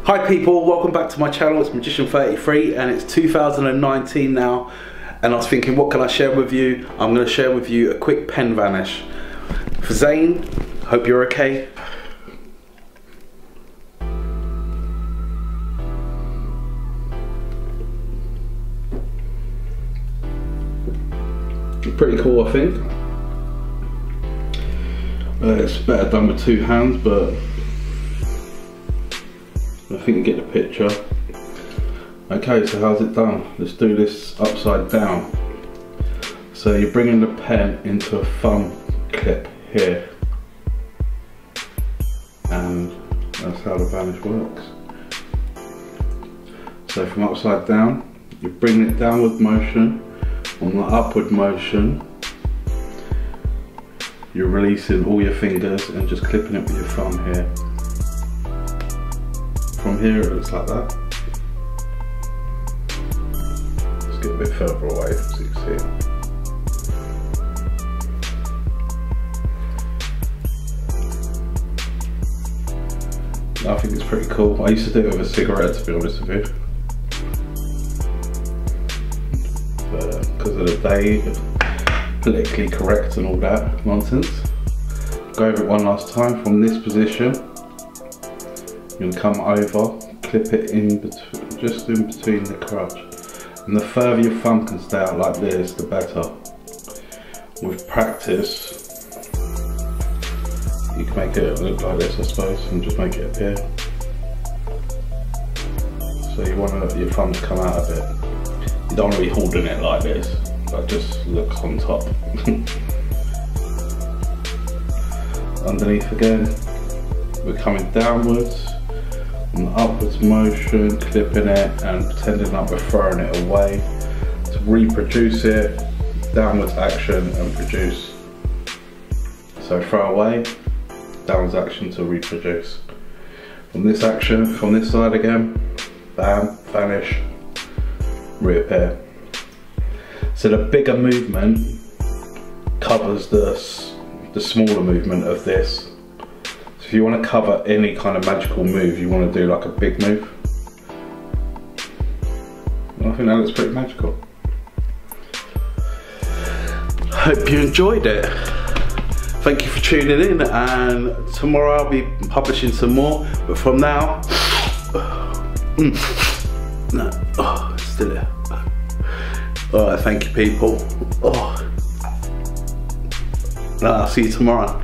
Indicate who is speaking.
Speaker 1: Hi people, welcome back to my channel. It's Magician33 and it's 2019 now, and I was thinking, what can I share with you? I'm going to share with you a quick pen vanish. For Zane, hope you're okay. Pretty cool, I think. It's better done with two hands, but I think you get the picture. Okay, so how's it done? Let's do this upside down. So you're bringing the pen into a thumb clip here, and that's how the vanish works. So from upside down, you bring it downward motion. On the upward motion, you're releasing all your fingers and just clipping it with your thumb here. From here it looks like that. Let's get a bit further away so you can see it. I think it's pretty cool. I used to do it with a cigarette, to be honest with you. But because of the day, politically correct and all that nonsense. Go over it one last time. From this position, you're going to come over, clip it in between, just in between the crutch. And the further your thumb can stay out like this, the better. With practice, you can make it look like this, I suppose, and just make it appear. So you want your thumb to come out a bit. You don't want to be holding it like this, but just looks on top. Underneath again, we're coming downwards, on the upwards motion, clipping it and pretending like we're throwing it away. To reproduce it, downwards action and produce. So throw away, downwards action to reproduce. From this action, from this side again, bam, vanish, reappear. So the bigger movement covers the smaller movement of this. So if you want to cover any kind of magical move, you want to do like a big move. I think that looks pretty magical. Hope you enjoyed it. Thank you for tuning in, and tomorrow I'll be publishing some more, but from now, no, oh, it's still there. Alright, thank you people. Oh. I'll see you tomorrow.